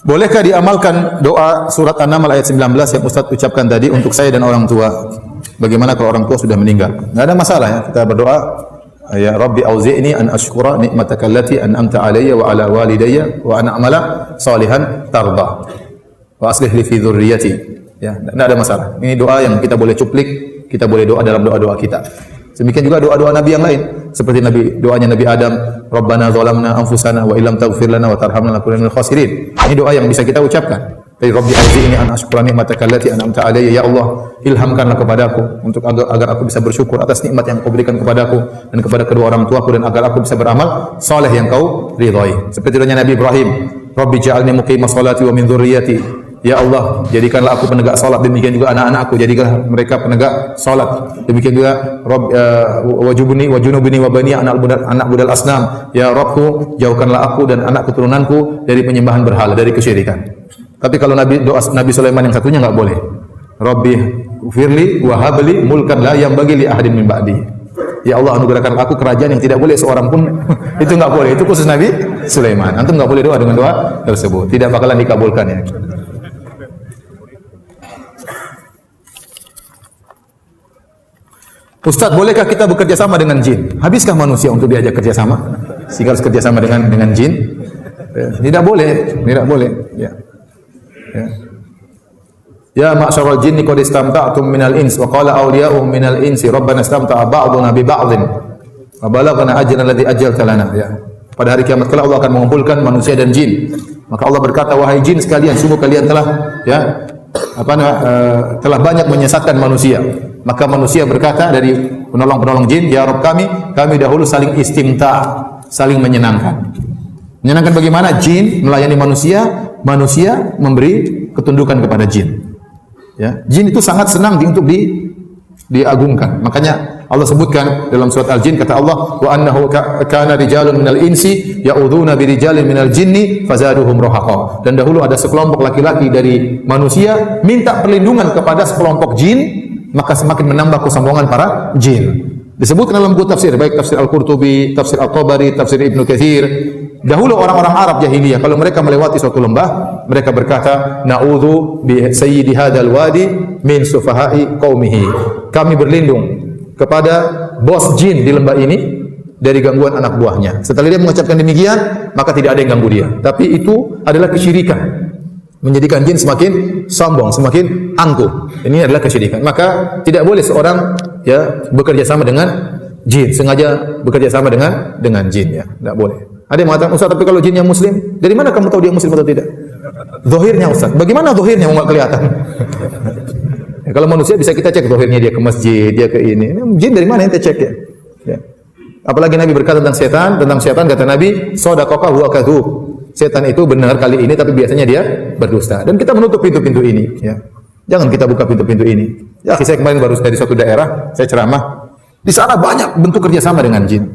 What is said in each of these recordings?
Bolehkah diamalkan doa surat An-Naml ayat 19 yang Ustaz ucapkan tadi untuk saya dan orang tua? Bagaimana kalau orang tua sudah meninggal? Enggak ada masalah ya, kita berdoa, ya Rabbi auzi'ni an ashkura ni'mataka allati an'amta alayya wa ala walidayya wa an a'mala salihan tarda wa aslih li fi dzurriyyati. Ya, enggak ada masalah. Ini doa yang kita boleh cuplik, kita boleh doa dalam doa-doa kita. Demikian juga doa-doa Nabi yang lain, seperti doanya Nabi Adam, Rabbana zalamna anfusana wa illam taghfir lana wa tarhamna lanakunanna minal khasirin. Ini doa yang bisa kita ucapkan. Dari Rabbi auzi'ni an ashkura ni'mataka allati an'amta alayya, ya Allah, ilhamkanlah kepadaku untuk agar aku bisa bersyukur atas nikmat yang Kau berikan kepadaku dan kepada kedua orang tuaku, dan agar aku bisa beramal saleh yang Kau ridhai. Seperti doanya Nabi Ibrahim, Rabbi ja'alni muqimas salati wa min dzurriyyati. Ya Allah, jadikanlah aku penegak salat, demikian juga anak-anakku, jadikanlah mereka penegak salat. Demikian juga Rabb wajubni wa junubni wa bani anak budal asnam. Ya Rabbku, jauhkanlah aku dan anak keturunanku dari penyembahan berhala, dari kesyirikan. Tapi kalau doa Nabi Sulaiman yang satunya enggak boleh. Rabbi firli wa habli mulkan la yanbaghi li ahadin min ba'di. Ya Allah, anugerahkan aku kerajaan yang tidak boleh seorang pun. Itu enggak boleh, itu khusus Nabi Sulaiman. Antum enggak boleh doa dengan doa tersebut, tidak bakalan dikabulkan ya. Ustaz, bolehkah kita bekerja sama dengan jin? Habiskah manusia untuk diajak kerja sama? Sehingga harus kerja sama dengan jin? Tidak boleh, tidak boleh. Ya. Ya ma'syaral jinni qad istamta'tum minal ins wa qala awliya'uhum minal insi rabbana istamta'a ba'duna bi ba'dhin wa balaghana ajrana alladhi ajjalta lana. Ya. Pada hari kiamat kelak Allah akan mengumpulkan manusia dan jin. Maka Allah berkata, wahai jin sekalian, sungguh kalian telah telah banyak menyesatkan manusia. Maka manusia berkata dari penolong-penolong jin, ya Rabb kami dahulu saling istimta, saling menyenangkan. Menyenangkan bagaimana? Jin melayani manusia, manusia memberi ketundukan kepada jin. Ya, jin itu sangat senang untuk diagungkan. Makanya Allah sebutkan dalam surat Al-Jin, kata Allah, wa annahu kana rijalun minal insi ya'udzuuna bi rijalin minal jinni fazaduhum rahaqa. Dan dahulu ada sekelompok laki-laki dari manusia minta perlindungan kepada sekelompok jin, maka semakin menambah kesombongan para jin. Disebutkan dalam buku tafsir, baik tafsir Al-Qurtubi, tafsir Al-Tabari, tafsir Ibnu Katsir. Dahulu orang-orang Arab jahiliyah kalau mereka melewati suatu lembah, mereka berkata, na'udzu bi sayyidi hadzal wadi min sufahai qaumihi. Kami berlindung kepada bos jin di lembah ini dari gangguan anak buahnya. Setelah dia mengucapkan demikian, maka tidak ada yang ganggu dia. Tapi itu adalah kesyirikan. Menjadikan jin semakin sombong, semakin angkuh. Ini adalah kesyirikan. Maka tidak boleh seorang bekerja sama dengan jin, sengaja bekerja sama dengan jin ya. Tidak boleh. Ada yang mengatakan, Ustaz, tapi kalau jinnya muslim, dari mana kamu tahu dia muslim atau tidak? Zahirnya Ustaz. Bagaimana zahirnya enggak kelihatan? Ya, kalau manusia bisa kita cek zahirnya, dia ke masjid, dia ke ini. Jin dari mana ente cek ya? Ya. Apalagi Nabi berkata tentang setan kata Nabi, shadaqaka huwa kadzub. Setan itu benar kali ini, tapi biasanya dia berdusta. Dan kita menutup pintu-pintu ini. Ya. Jangan kita buka pintu-pintu ini. Ya, saya kemarin baru dari suatu daerah, saya ceramah. Di sana banyak bentuk kerjasama dengan jin.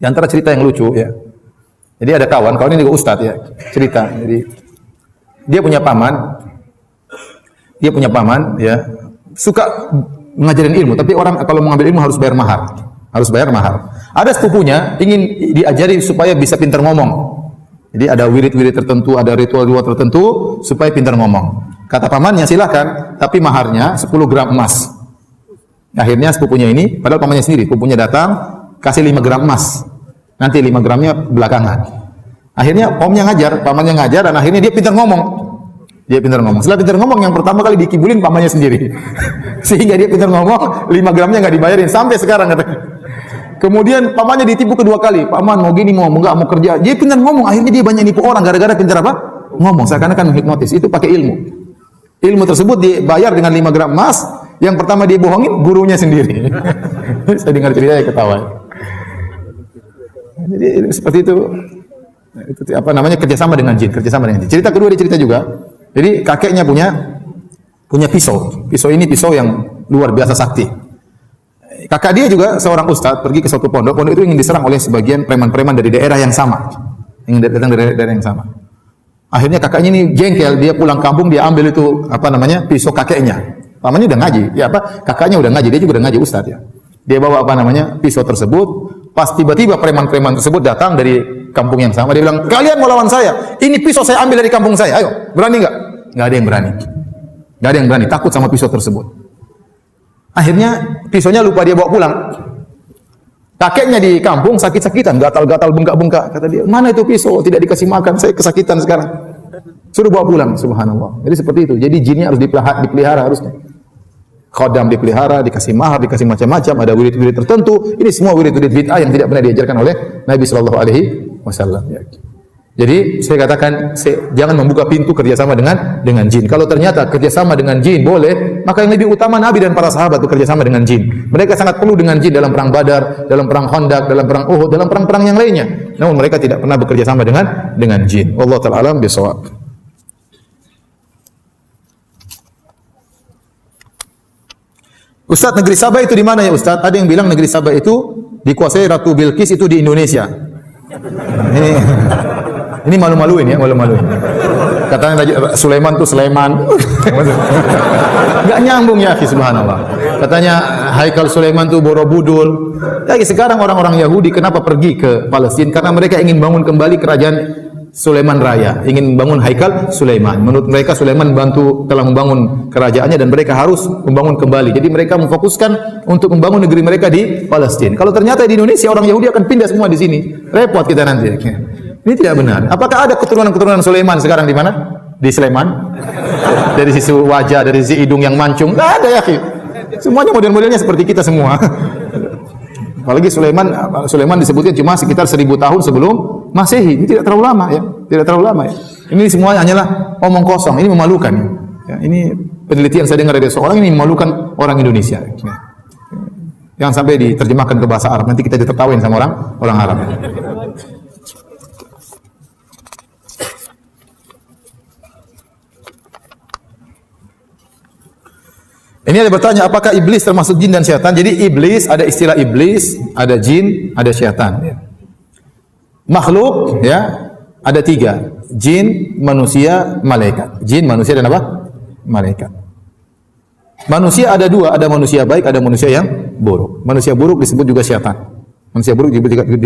Di antara cerita yang lucu, ya. Jadi ada kawan ini juga ustadz ya, cerita. Jadi dia punya paman, ya, suka ngajarin ilmu. Tapi orang kalau mau ngambil ilmu harus bayar mahar. Ada sepupunya ingin diajari supaya bisa pintar ngomong. Jadi ada wirid-wirid tertentu, ada ritual-ritual tertentu supaya pintar ngomong. Kata pamannya, silakan, tapi maharnya 10 gram emas. Akhirnya sepupunya ini, padahal pamannya sendiri, sepupunya datang, kasih 5 gram emas. Nanti 5 gramnya belakangan. Akhirnya pamannya ngajar, dan akhirnya dia pintar ngomong. Setelah pintar ngomong, yang pertama kali dikibulin pamannya sendiri. Sehingga dia pintar ngomong, 5 gramnya nggak dibayarin, sampai sekarang katanya. Kemudian pamannya ditipu kedua kali. Paman mau gini, mau kerja. Dia pintar ngomong, akhirnya dia banyak nipu orang gara-gara pintar apa? Ngomong. Seakan-akan menghipnotis. Itu pakai ilmu. Ilmu tersebut dibayar dengan 5 gram emas. Yang pertama dia bohongin gurunya sendiri. Saya dengar ceritanya ketawa. Jadi seperti itu. Itu kerjasama dengan jin. Cerita kedua dia cerita juga. Jadi kakeknya punya pisau. Pisau ini pisau yang luar biasa sakti. Kakak dia juga seorang ustadz, pergi ke suatu pondok itu ingin diserang oleh sebagian preman-preman dari daerah yang sama. Ingin datang dari daerah yang sama. Akhirnya kakaknya ini jengkel, dia pulang kampung, dia ambil itu pisau kakeknya. Pamannya udah ngaji, kakaknya udah ngaji, dia juga udah ngaji ustadz ya. Dia bawa pisau tersebut, Pas tiba-tiba preman-preman tersebut datang dari kampung yang sama, dia bilang, kalian mau lawan saya? Ini pisau saya ambil dari kampung saya. Ayo, berani nggak? Nggak ada yang berani. Nggak ada yang berani. Takut sama pisau tersebut. Akhirnya pisaunya lupa dia bawa pulang. Kakeknya di kampung sakit-sakitan, gatal-gatal, bengkak-bengkak. Kata dia, mana itu pisau? Tidak dikasih makan. Saya kesakitan sekarang. Suruh bawa pulang. Subhanallah. Jadi seperti itu. Jadi jinnya harus dipelihara harusnya. Khodam dipelihara, dikasih mahar, dikasih macam-macam, ada wirid-wirid tertentu. Ini semua wirid-wirid bid'ah yang tidak pernah diajarkan oleh Nabi sallallahu alaihi wasallam. Jadi saya katakan jangan membuka pintu kerjasama dengan jin. Kalau ternyata kerjasama dengan jin boleh, maka yang lebih utama Nabi dan para sahabat itu kerjasama dengan jin. Mereka sangat perlu dengan jin dalam perang Badar, dalam perang Khandaq, dalam perang Uhud, dalam perang-perang yang lainnya. Namun mereka tidak pernah bekerjasama dengan jin. Wallahu ta'ala alam bisawab. Ustaz, negeri Sabah itu di mana ya Ustaz? Ada yang bilang negeri Sabah itu dikuasai Ratu Bilqis itu di Indonesia. Ini malu-maluin ya, malu-maluin. Katanya Raja Sulaiman tuh Sulaiman. Enggak nyambung ya, subhanallah. Katanya Haikal Sulaiman tuh Borobudur. Ya, sekarang orang-orang Yahudi kenapa pergi ke Palestina? Karena mereka ingin bangun kembali kerajaan Sulaiman Raya, ingin membangun Haikal Sulaiman. Menurut mereka Sulaiman telah membangun kerajaannya dan mereka harus membangun kembali. Jadi mereka memfokuskan untuk membangun negeri mereka di Palestina. Kalau ternyata di Indonesia orang Yahudi akan pindah semua di sini, repot kita nanti. Ini tidak benar. Apakah ada keturunan-keturunan Sulaiman sekarang di mana? Di Sleman? Dari sisi wajah, dari sisi hidung yang mancung? Tidak ada ya. Semuanya model-modelnya seperti kita semua. Apalagi Sulaiman disebutkan cuma sekitar 1000 tahun sebelum Masehi. Ini tidak terlalu lama ya. Tidak terlalu lama ya. Ini semuanya hanyalah omong kosong. Ini memalukan. Ya, ini penelitian saya dengar dari seorang, ini memalukan orang Indonesia. Ya. Jangan sampai diterjemahkan ke bahasa Arab. Nanti kita ditertawain sama orang Arab. Ini ada bertanya, apakah iblis termasuk jin dan syaitan? Jadi iblis, ada istilah iblis, ada jin, ada syaitan. Makhluk, ya, ada 3. Jin, manusia, malaikat. Jin, manusia dan apa? Malaikat. Manusia ada 2, ada manusia baik, ada manusia yang buruk. Manusia buruk disebut juga syaitan. Manusia buruk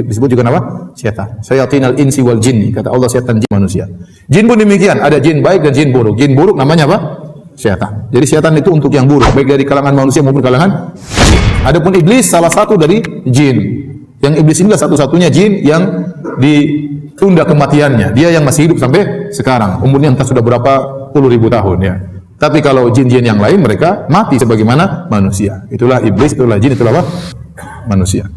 disebut juga apa? Syaitan. Syayatinal insi wal jinni, kata Allah, syaitan jin manusia. Jin pun demikian, ada jin baik dan jin buruk. Jin buruk namanya apa? Syaitan. Jadi syaitan itu untuk yang buruk, baik dari kalangan manusia maupun kalangan jin. Adapun iblis salah satu dari jin. Yang iblis inilah satu-satunya jin yang ditunda kematiannya. Dia yang masih hidup sampai sekarang. Umurnya entah sudah berapa puluh ribu tahun ya. Tapi kalau jin-jin yang lain mereka mati sebagaimana manusia. Itulah iblis, itulah jin, itulah apa? Manusia.